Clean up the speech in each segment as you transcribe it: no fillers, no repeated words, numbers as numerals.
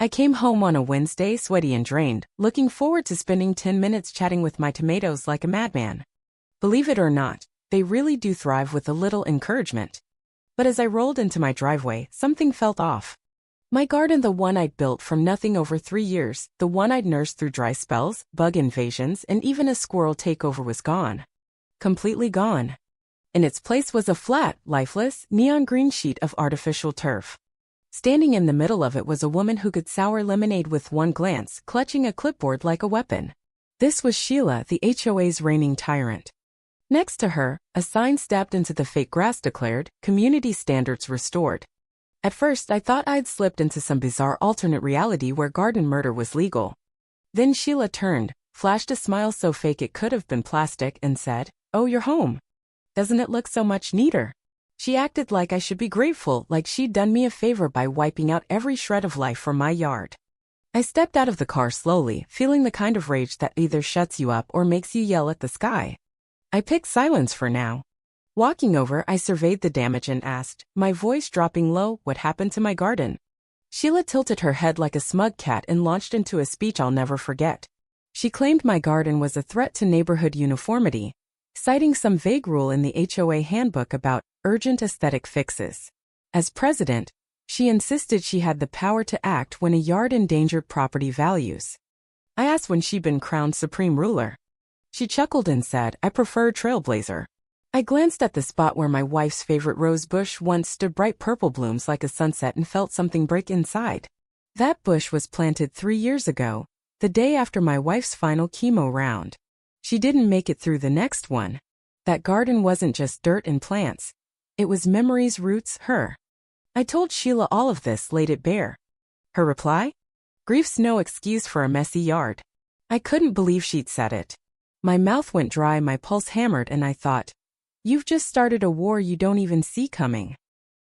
I came home on a Wednesday sweaty and drained, looking forward to spending 10 minutes chatting with my tomatoes like a madman. Believe it or not, they really do thrive with a little encouragement. But as I rolled into my driveway, something felt off. My garden, the one I'd built from nothing over 3 years, the one I'd nursed through dry spells, bug invasions, and even a squirrel takeover, was gone. Completely gone. In its place was a flat, lifeless, neon green sheet of artificial turf. Standing in the middle of it was a woman who could sour lemonade with one glance, clutching a clipboard like a weapon. This was Sheila, the HOA's reigning tyrant. Next to her, a sign stabbed into the fake grass declared, "Community Standards Restored." At first, I thought I'd slipped into some bizarre alternate reality where garden murder was legal. Then Sheila turned, flashed a smile so fake it could have been plastic, and said, "Oh, you're home. Doesn't it look so much neater?" She acted like I should be grateful, like she'd done me a favor by wiping out every shred of life from my yard. I stepped out of the car slowly, feeling the kind of rage that either shuts you up or makes you yell at the sky. I picked silence for now. Walking over, I surveyed the damage and asked, my voice dropping low, what happened to my garden? Sheila tilted her head like a smug cat and launched into a speech I'll never forget. She claimed my garden was a threat to neighborhood uniformity, citing some vague rule in the HOA handbook about urgent aesthetic fixes. As president, she insisted she had the power to act when a yard endangered property values. I asked when she'd been crowned supreme ruler. She chuckled and said, "I prefer trailblazer." I glanced at the spot where my wife's favorite rose bush once stood, bright purple blooms like a sunset, and felt something break inside. That bush was planted 3 years ago, the day after my wife's final chemo round. She didn't make it through the next one. That garden wasn't just dirt and plants. It was memories, roots, her. I told Sheila all of this, laid it bare. Her reply? Grief's no excuse for a messy yard. I couldn't believe she'd said it. My mouth went dry, my pulse hammered, and I thought, you've just started a war you don't even see coming.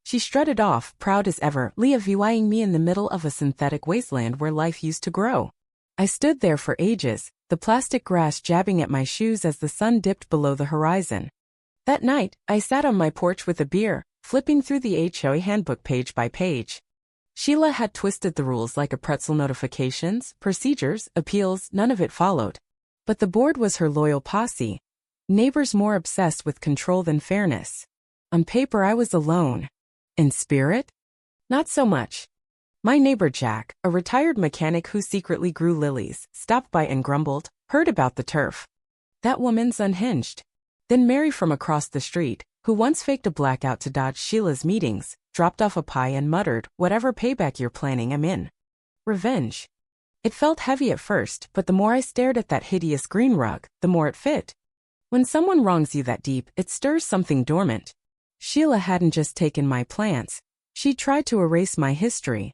She strutted off, proud as ever, leaving me in the middle of a synthetic wasteland where life used to grow. I stood there for ages, the plastic grass jabbing at my shoes as the sun dipped below the horizon. That night, I sat on my porch with a beer, flipping through the HOA handbook page by page. Sheila had twisted the rules like a pretzel. Notifications, procedures, appeals, none of it followed. But the board was her loyal posse. Neighbors more obsessed with control than fairness. On paper, I was alone. In spirit? Not so much. My neighbor Jack, a retired mechanic who secretly grew lilies, stopped by and grumbled, heard about the turf. That woman's unhinged. Then Mary from across the street, who once faked a blackout to dodge Sheila's meetings, dropped off a pie and muttered, "Whatever payback you're planning, I'm in." Revenge. It felt heavy at first, but the more I stared at that hideous green rug, the more it fit. When someone wrongs you that deep, it stirs something dormant. Sheila hadn't just taken my plants. She tried to erase my history.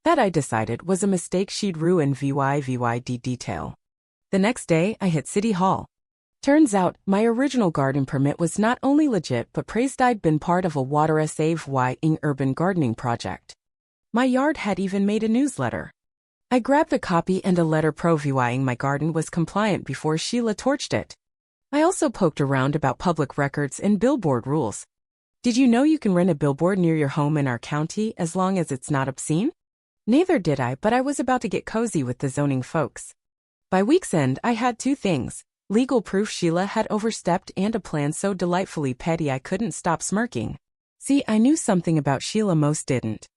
That, I decided, was a mistake she'd ruin VYVYD detail. The next day, I hit City Hall. Turns out, my original garden permit was not only legit but praised I'd been part of a Water Save-ing urban gardening project. My yard had even made a newsletter. I grabbed a copy and a letter proving my garden was compliant before Sheila torched it. I also poked around about public records and Billboard rules. Did you know you can rent a billboard near your home in our county as long as it's not obscene? Neither did I, but I was about to get cozy with the zoning folks. By week's end, I had 2 things: legal proof Sheila had overstepped and a plan so delightfully petty I couldn't stop smirking. See, I knew something about Sheila most didn't.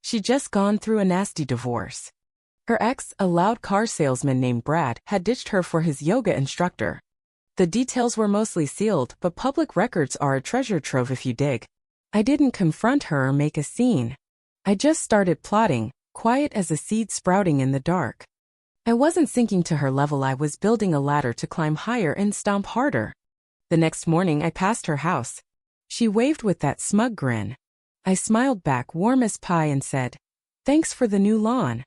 She'd just gone through a nasty divorce. Her ex, a loud car salesman named Brad, had ditched her for his yoga instructor. The details were mostly sealed, but public records are a treasure trove if you dig. I didn't confront her or make a scene. I just started plotting, quiet as a seed sprouting in the dark. I wasn't sinking to her level, I was building a ladder to climb higher and stomp harder. The next morning I passed her house. She waved with that smug grin. I smiled back, warm as pie, and said, "Thanks for the new lawn.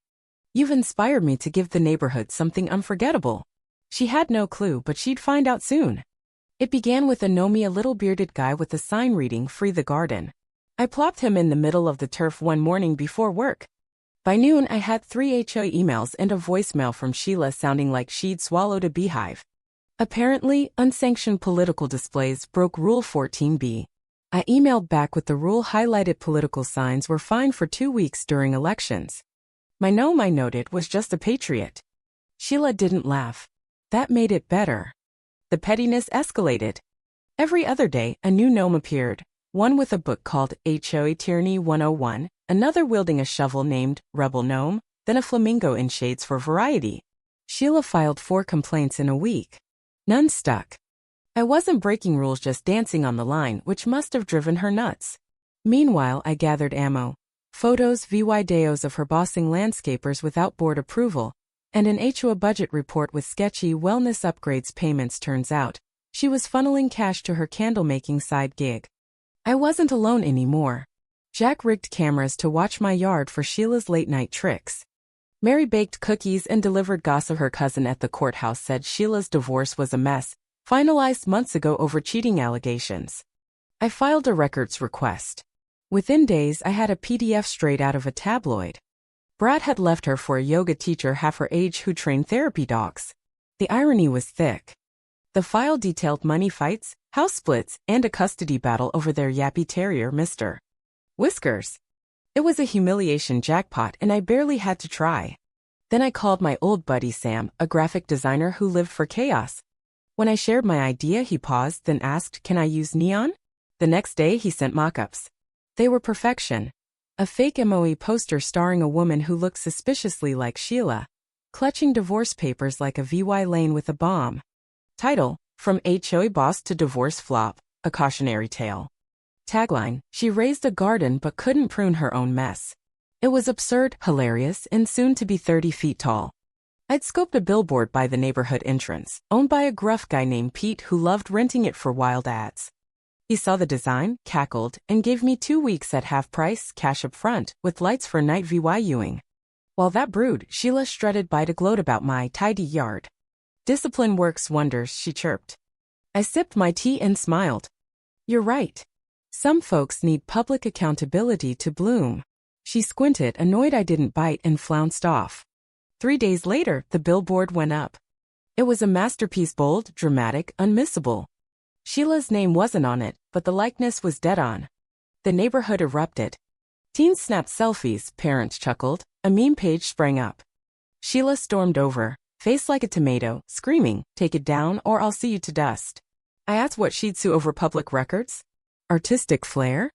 You've inspired me to give the neighborhood something unforgettable." She had no clue, but she'd find out soon. It began with a little bearded guy with a sign reading, "Free the Garden." I plopped him in the middle of the turf one morning before work. By noon, I had 3 HOA emails and a voicemail from Sheila sounding like she'd swallowed a beehive. Apparently, unsanctioned political displays broke Rule 14b. I emailed back with the rule highlighted: political signs were fine for 2 weeks during elections. My gnome, I noted, was just a patriot. Sheila didn't laugh. That made it better. The pettiness escalated. Every other day, a new gnome appeared, one with a book called HOA Tyranny 101, another wielding a shovel named Rebel Gnome, then a flamingo in shades for variety. Sheila filed 4 complaints in a week. None stuck. I wasn't breaking rules, just dancing on the line, which must have driven her nuts. Meanwhile, I gathered ammo. Photos, videos of her bossing landscapers without board approval, and an HOA budget report with sketchy wellness upgrades payments. Turns out, she was funneling cash to her candle-making side gig. I wasn't alone anymore. Jack rigged cameras to watch my yard for Sheila's late-night tricks. Mary baked cookies and delivered gossip. Her cousin at the courthouse said Sheila's divorce was a mess, finalized months ago over cheating allegations. I filed a records request. Within days, I had a PDF straight out of a tabloid. Brad had left her for a yoga teacher half her age who trained therapy dogs. The irony was thick. The file detailed money fights, house splits, and a custody battle over their yappy terrier, Mr. Whiskers. It was a humiliation jackpot, and I barely had to try. Then I called my old buddy Sam, a graphic designer who lived for chaos. When I shared my idea, he paused, then asked, "Can I use neon?" The next day, he sent mock-ups. They were perfection. A fake MOE poster starring a woman who looked suspiciously like Sheila, clutching divorce papers like a VY lane with a bomb. Title: From HOA Boss to Divorce Flop, a Cautionary Tale. Tagline: She raised a garden but couldn't prune her own mess. It was absurd, hilarious, and soon to be 30 feet tall. I'd scoped a billboard by the neighborhood entrance, owned by a gruff guy named Pete who loved renting it for wild ads. He saw the design, cackled, and gave me 2 weeks at half price, cash up front, with lights for night viewing. While that brewed, Sheila strutted by to gloat about my tidy yard. "Discipline works wonders," she chirped. I sipped my tea and smiled. "You're right. Some folks need public accountability to bloom." She squinted, annoyed I didn't bite, and flounced off. 3 days later, the billboard went up. It was a masterpiece, bold, dramatic, unmissable. Sheila's name wasn't on it, but the likeness was dead on. The neighborhood erupted. Teens snapped selfies, parents chuckled, a meme page sprang up. Sheila stormed over, face like a tomato, screaming, "Take it down or I'll see you to dust." I asked what she'd sue over, public records? Artistic flair?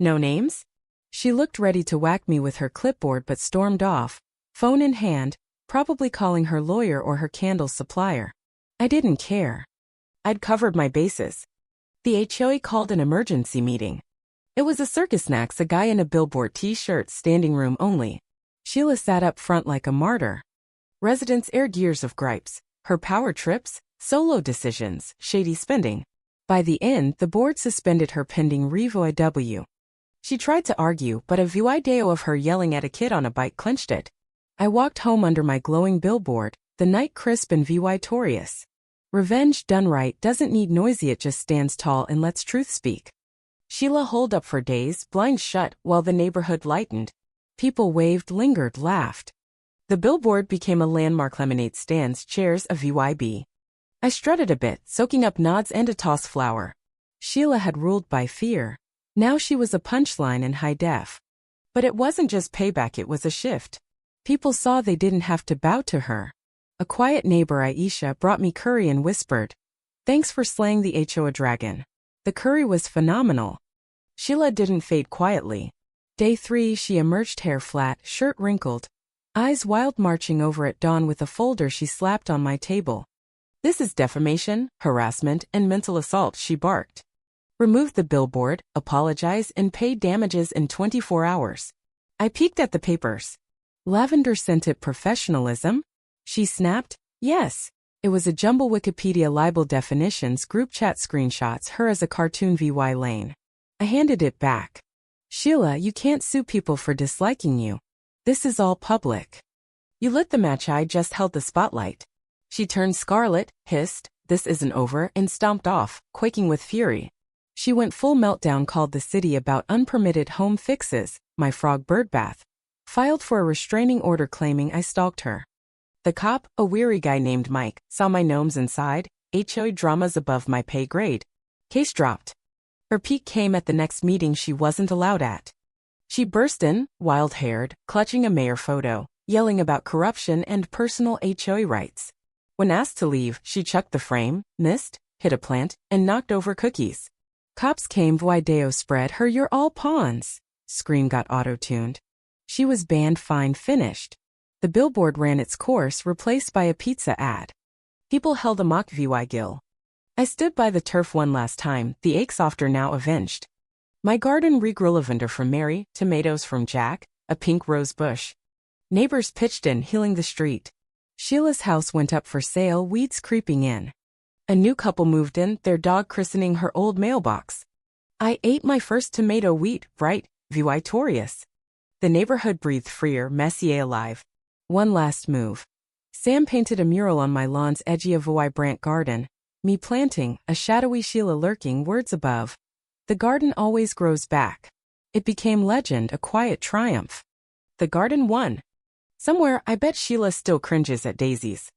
No names? She looked ready to whack me with her clipboard but stormed off, phone in hand, probably calling her lawyer or her candle supplier. I didn't care. I'd covered my bases. The HOA called an emergency meeting. It was a circus snacks, a guy in a Billboard t-shirt, standing room only. Sheila sat up front like a martyr. Residents aired years of gripes, her power trips, solo decisions, shady spending. By the end, the board suspended her pending revoiw. She tried to argue, but a video of her yelling at a kid on a bike clinched it. I walked home under my glowing billboard, the night crisp and victorious. Revenge done right doesn't need noisy, it just stands tall and lets truth speak. Sheila holed up for days, blinds shut, while the neighborhood lightened. People waved, lingered, laughed. The billboard became a landmark, lemonade stands, chairs, a VYB. I strutted a bit, soaking up nods and a toss flower. Sheila had ruled by fear. Now she was a punchline in high def. But it wasn't just payback, it was a shift. People saw they didn't have to bow to her. A quiet neighbor, Aisha, brought me curry and whispered, "Thanks for slaying the HOA dragon." The curry was phenomenal. Sheila didn't fade quietly. Day 3, she emerged, hair flat, shirt wrinkled, eyes wild, marching over at dawn with a folder she slapped on my table. "This is defamation, harassment, and mental assault," she barked. "Remove the billboard, apologize, and pay damages in 24 hours. I peeked at the papers. Lavender-scented professionalism? She snapped. Yes. It was a jumble Wikipedia libel definitions, group chat screenshots, her as a cartoon VY lane. I handed it back. "Sheila, you can't sue people for disliking you. This is all public." "You lit the match, I just held the spotlight." She turned scarlet, hissed, "This isn't over," and stomped off, quaking with fury. She went full meltdown, called the city about unpermitted home fixes, my frog bird bath. Filed for a restraining order claiming I stalked her. The cop, a weary guy named Mike, saw my gnomes inside, HOA dramas above my pay grade. Case dropped. Her peak came at the next meeting she wasn't allowed at. She burst in, wild-haired, clutching a mayor photo, yelling about corruption and personal HOA rights. When asked to leave, she chucked the frame, missed, hit a plant, and knocked over cookies. Cops came. Video spread her "You're all pawns" scream got auto-tuned. She was banned, fine, finished. The Billboard ran its course, replaced by a pizza ad. People held a mock VY Gill. I stood by the turf one last time, the ache softer now avenged. My garden regrew lavender from Mary, tomatoes from Jack, a pink rose bush. Neighbors pitched in, healing the street. Sheila's house went up for sale, weeds creeping in. A new couple moved in, their dog christening her old mailbox. I ate my first tomato wheat, right, victorious. The neighborhood breathed freer, Messier alive. One last move. Sam painted a mural on my lawn's edgy of vibrant garden, me planting, a shadowy Sheila lurking, words above. The garden always grows back. It became legend, a quiet triumph. The garden won. Somewhere, I bet Sheila still cringes at daisies.